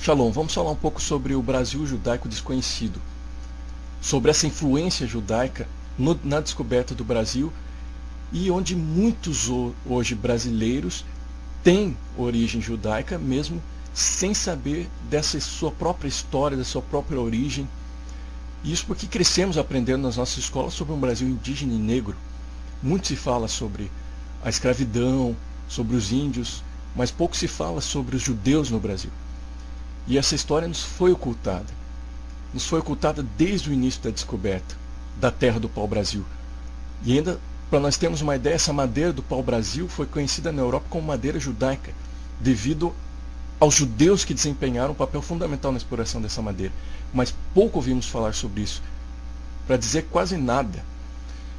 Shalom, vamos falar um pouco sobre o Brasil judaico desconhecido, sobre essa influência judaica na descoberta do Brasil e onde muitos hoje brasileiros têm origem judaica, mesmo sem saber dessa sua própria história, da sua própria origem. Isso porque crescemos aprendendo nas nossas escolas sobre um Brasil indígena e negro. Muito se fala sobre a escravidão, sobre os índios, mas pouco se fala sobre os judeus no Brasil. E essa história nos foi ocultada. Nos foi ocultada desde o início da descoberta da terra do pau-brasil. E ainda, para nós termos uma ideia, essa madeira do pau-brasil foi conhecida na Europa como madeira judaica, devido aos judeus que desempenharam um papel fundamental na exploração dessa madeira. Mas pouco ouvimos falar sobre isso, para dizer quase nada.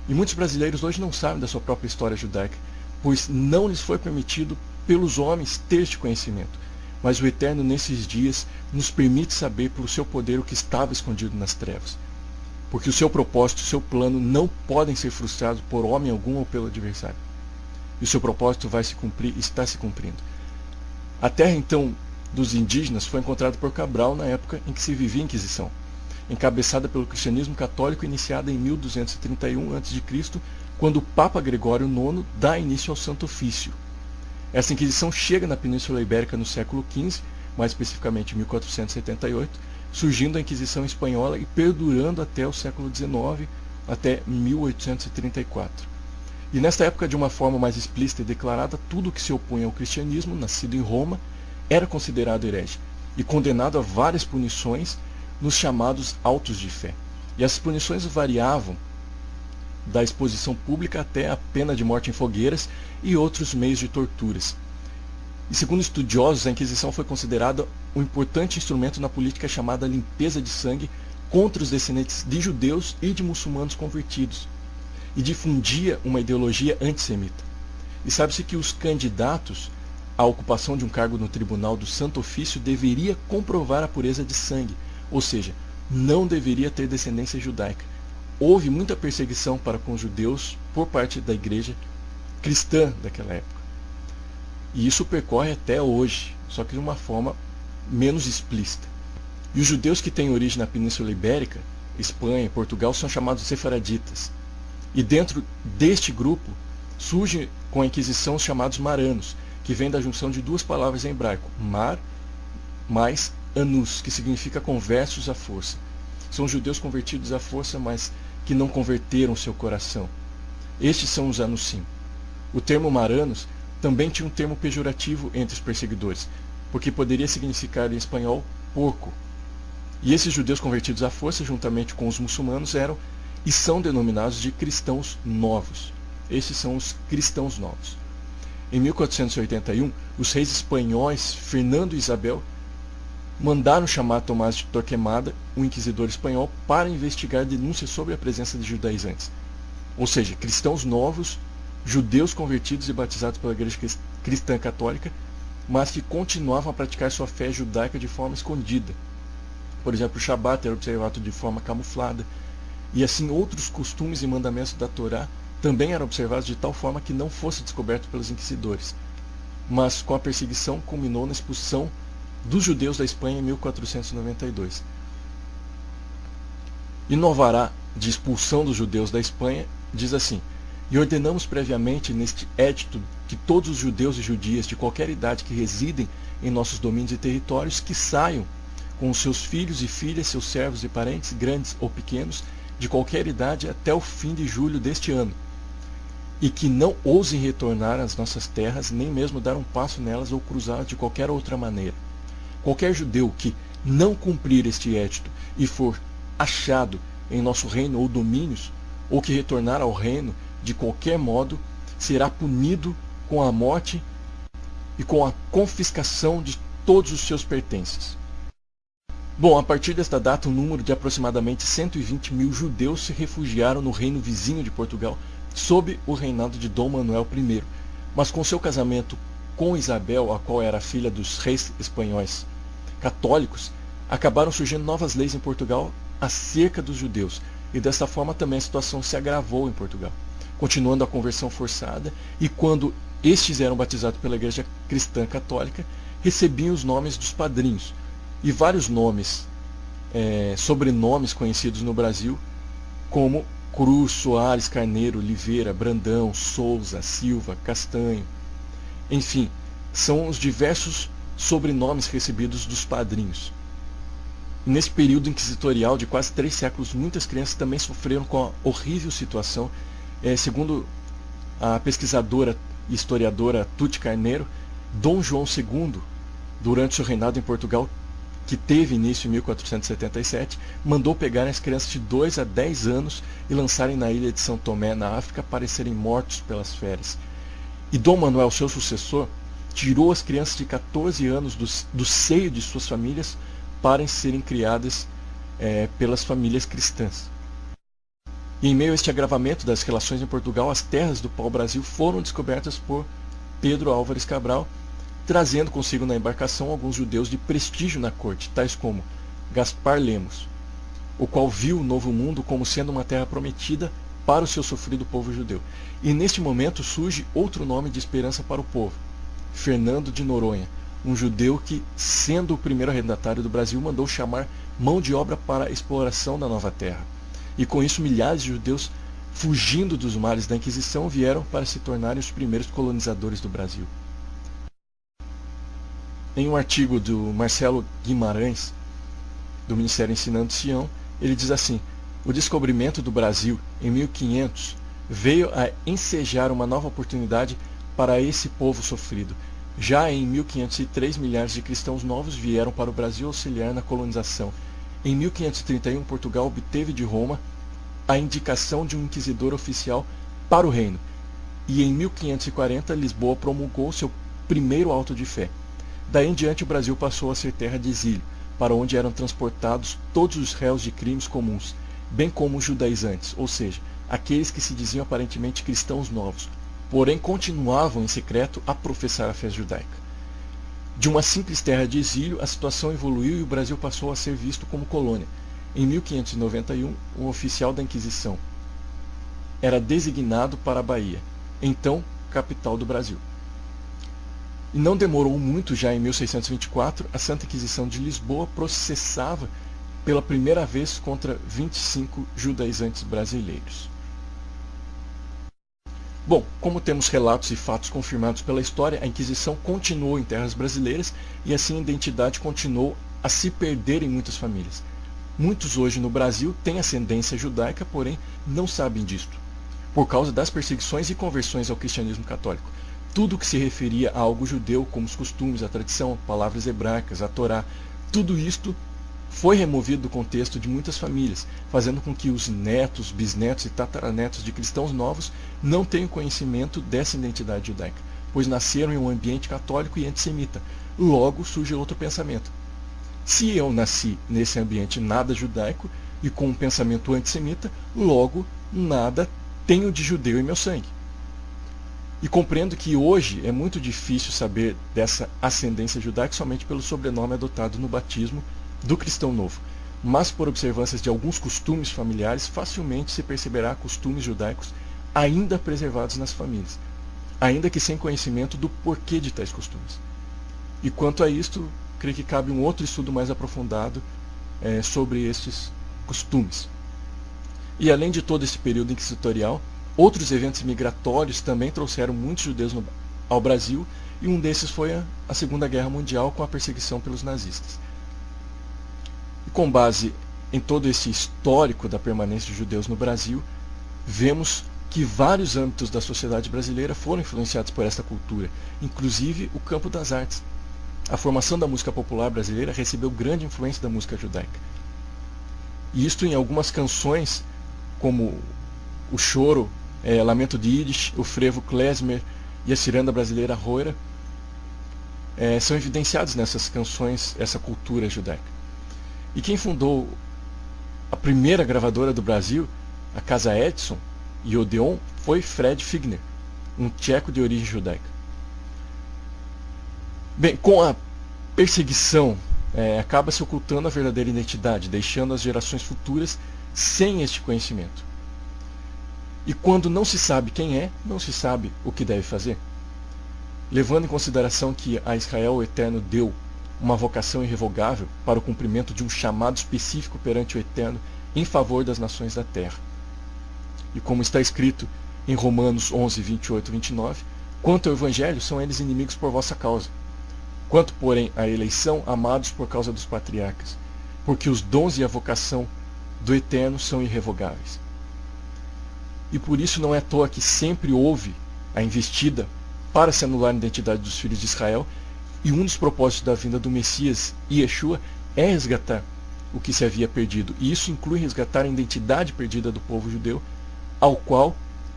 E muitos brasileiros hoje não sabem da sua própria história judaica, pois não lhes foi permitido pelos homens ter este conhecimento. Mas o Eterno, nesses dias, nos permite saber pelo seu poder o que estava escondido nas trevas. Porque o seu propósito, o seu plano não podem ser frustrados por homem algum ou pelo adversário. E o seu propósito vai se cumprir e está se cumprindo. A terra, então, dos indígenas foi encontrada por Cabral na época em que se vivia a Inquisição, encabeçada pelo cristianismo católico, iniciada em 1231 a.C., quando o Papa Gregório IX dá início ao Santo Ofício. Essa Inquisição chega na Península Ibérica no século XV, mais especificamente em 1478, surgindo a Inquisição Espanhola e perdurando até o século XIX, até 1834. E nesta época, de uma forma mais explícita e declarada, tudo que se opunha ao cristianismo, nascido em Roma, era considerado herege e condenado a várias punições nos chamados autos de fé. E essas punições variavam da exposição pública até a pena de morte em fogueiras e outros meios de torturas. E segundo estudiosos, a Inquisição foi considerada um importante instrumento na política chamada limpeza de sangue contra os descendentes de judeus e de muçulmanos convertidos, e difundia uma ideologia antissemita. E sabe-se que os candidatos à ocupação de um cargo no tribunal do Santo Ofício deveria comprovar a pureza de sangue, ou seja, não deveria ter descendência judaica. Houve muita perseguição para com os judeus por parte da igreja cristã daquela época. E isso percorre até hoje, só que de uma forma menos explícita. E os judeus que têm origem na Península Ibérica, Espanha e Portugal, são chamados sefaraditas. E dentro deste grupo surge com a Inquisição os chamados maranos, que vem da junção de duas palavras em hebraico, mar mais anus, que significa conversos à força. São judeus convertidos à força, mas que não converteram seu coração. Estes são os anusim. O termo maranos também tinha um termo pejorativo entre os perseguidores, porque poderia significar em espanhol porco. E esses judeus convertidos à força, juntamente com os muçulmanos, eram e são denominados de cristãos novos. Esses são os cristãos novos. Em 1481, os reis espanhóis Fernando e Isabel mandaram chamar Tomás de Torquemada, um inquisidor espanhol, para investigar denúncias sobre a presença de judaizantes. Ou seja, cristãos novos, judeus convertidos e batizados pela Igreja Cristã Católica, mas que continuavam a praticar sua fé judaica de forma escondida. Por exemplo, o Shabat era observado de forma camuflada, e assim outros costumes e mandamentos da Torá também eram observados de tal forma que não fosse descoberto pelos inquisidores. Mas com a perseguição culminou na expulsão dos judeus da Espanha em 1492. E no alvará de expulsão dos judeus da Espanha diz assim: e ordenamos previamente neste édito que todos os judeus e judias de qualquer idade que residem em nossos domínios e territórios, que saiam com os seus filhos e filhas, seus servos e parentes, grandes ou pequenos, de qualquer idade até o fim de julho deste ano, e que não ousem retornar às nossas terras, nem mesmo dar um passo nelas ou cruzá-las de qualquer outra maneira. Qualquer judeu que não cumprir este édito e for achado em nosso reino ou domínios, ou que retornar ao reino de qualquer modo, será punido com a morte e com a confiscação de todos os seus pertences. Bom, a partir desta data, um número de aproximadamente 120 mil judeus se refugiaram no reino vizinho de Portugal, sob o reinado de Dom Manuel I, mas com seu casamento com Isabel, a qual era filha dos reis espanhóis católicos, acabaram surgindo novas leis em Portugal acerca dos judeus, e desta forma também a situação se agravou em Portugal, continuando a conversão forçada, e quando estes eram batizados pela Igreja Cristã Católica, recebiam os nomes dos padrinhos, e vários nomes, sobrenomes conhecidos no Brasil, como Cruz, Soares, Carneiro, Oliveira, Brandão, Souza, Silva, Castanho. Enfim, são os diversos sobrenomes recebidos dos padrinhos. Nesse período inquisitorial de quase 3 séculos, muitas crianças também sofreram com a horrível situação. Segundo a pesquisadora e historiadora Tuti Carneiro, Dom João II, durante seu reinado em Portugal, que teve início em 1477, mandou pegarem as crianças de 2 a 10 anos e lançarem na ilha de São Tomé, na África, para serem mortos pelas feras. E Dom Manuel, seu sucessor, tirou as crianças de 14 anos do seio de suas famílias para serem criadas pelas famílias cristãs. E em meio a este agravamento das relações em Portugal, as terras do pau-brasil foram descobertas por Pedro Álvares Cabral, trazendo consigo na embarcação alguns judeus de prestígio na corte, tais como Gaspar Lemos, o qual viu o Novo Mundo como sendo uma terra prometida para o seu sofrido povo judeu. E neste momento surge outro nome de esperança para o povo, Fernando de Noronha, um judeu que, sendo o primeiro arrendatário do Brasil, mandou chamar mão de obra para a exploração da nova terra. E com isso milhares de judeus, fugindo dos males da Inquisição, vieram para se tornarem os primeiros colonizadores do Brasil. Em um artigo do Marcelo Guimarães, do Ministério Ensinando Sião, ele diz assim: o descobrimento do Brasil em 1500 veio a ensejar uma nova oportunidade para esse povo sofrido. Já em 1503, milhares de cristãos novos vieram para o Brasil auxiliar na colonização. Em 1531, Portugal obteve de Roma a indicação de um inquisidor oficial para o reino. E em 1540, Lisboa promulgou seu primeiro auto de fé. Daí em diante, o Brasil passou a ser terra de exílio, para onde eram transportados todos os réus de crimes comuns, bem como os judaizantes, ou seja, aqueles que se diziam aparentemente cristãos novos, porém continuavam em secreto a professar a fé judaica. De uma simples terra de exílio, a situação evoluiu e o Brasil passou a ser visto como colônia. Em 1591, um oficial da Inquisição era designado para a Bahia, então capital do Brasil. E não demorou muito, já em 1624, a Santa Inquisição de Lisboa processava pela primeira vez contra 25 judaizantes brasileiros. Bom, como temos relatos e fatos confirmados pela história, a Inquisição continuou em terras brasileiras e assim a identidade continuou a se perder em muitas famílias. Muitos hoje no Brasil têm ascendência judaica, porém não sabem disto, por causa das perseguições e conversões ao cristianismo católico. Tudo que se referia a algo judeu, como os costumes, a tradição, palavras hebraicas, a Torá, tudo isto foi removido do contexto de muitas famílias, fazendo com que os netos, bisnetos e tataranetos de cristãos novos não tenham conhecimento dessa identidade judaica, pois nasceram em um ambiente católico e antissemita. Logo surge outro pensamento. Se eu nasci nesse ambiente nada judaico e com um pensamento antissemita, logo nada tenho de judeu em meu sangue. E compreendo que hoje é muito difícil saber dessa ascendência judaica somente pelo sobrenome adotado no batismo do cristão novo, mas por observâncias de alguns costumes familiares, facilmente se perceberá costumes judaicos ainda preservados nas famílias, ainda que sem conhecimento do porquê de tais costumes. E quanto a isto, creio que cabe um outro estudo mais aprofundado sobre estes costumes. E além de todo esse período inquisitorial, outros eventos migratórios também trouxeram muitos judeus ao Brasil, e um desses foi a Segunda Guerra Mundial, com a perseguição pelos nazistas. E com base em todo esse histórico da permanência de judeus no Brasil, vemos que vários âmbitos da sociedade brasileira foram influenciados por esta cultura, inclusive o campo das artes. A formação da música popular brasileira recebeu grande influência da música judaica. E isto em algumas canções, como o choro, Lamento de Yiddish, o frevo klezmer e a ciranda brasileira roira, são evidenciados nessas canções essa cultura judaica. E quem fundou a primeira gravadora do Brasil, a Casa Edison e Odeon, foi Fred Figner, um tcheco de origem judaica. Bem, com a perseguição, acaba-se ocultando a verdadeira identidade, deixando as gerações futuras sem este conhecimento. E quando não se sabe quem é, não se sabe o que deve fazer. Levando em consideração que a Israel o Eterno deu uma vocação irrevogável para o cumprimento de um chamado específico perante o Eterno em favor das nações da terra. E como está escrito em Romanos 11, 28 e 29, quanto ao Evangelho, são eles inimigos por vossa causa. Quanto, porém, à eleição, amados por causa dos patriarcas, porque os dons e a vocação do Eterno são irrevogáveis. E por isso não é à toa que sempre houve a investida para se anular a identidade dos filhos de Israel, e um dos propósitos da vinda do Messias, Yeshua, é resgatar o que se havia perdido. E isso inclui resgatar a identidade perdida do povo judeu, ao qual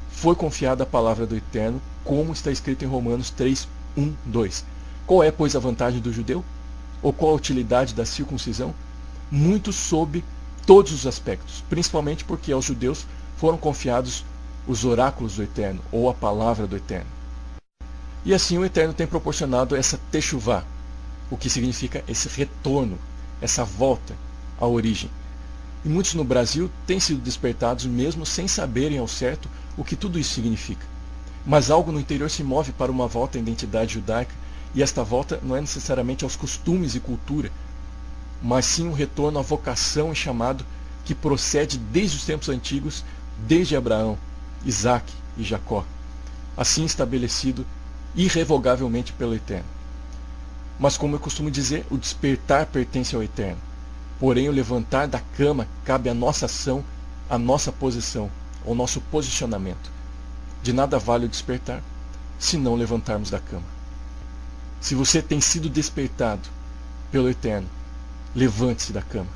foi confiada a palavra do Eterno, como está escrito em Romanos 3, 1, 2. Qual é, pois, a vantagem do judeu? Ou qual a utilidade da circuncisão? Muito sob todos os aspectos, principalmente porque aos judeus foram confiados os oráculos do Eterno, ou a palavra do Eterno. E assim o Eterno tem proporcionado essa techuvá, o que significa esse retorno, essa volta à origem. E muitos no Brasil têm sido despertados mesmo sem saberem ao certo o que tudo isso significa. Mas algo no interior se move para uma volta à identidade judaica, e esta volta não é necessariamente aos costumes e cultura, mas sim um retorno à vocação e chamado que procede desde os tempos antigos, desde Abraão, Isaque e Jacó, assim estabelecido irrevogavelmente pelo Eterno. Mas, como eu costumo dizer, o despertar pertence ao Eterno. Porém, o levantar da cama cabe à nossa ação, à nossa posição, ao nosso posicionamento. De nada vale o despertar, se não levantarmos da cama. Se você tem sido despertado pelo Eterno, levante-se da cama.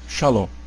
Shalom.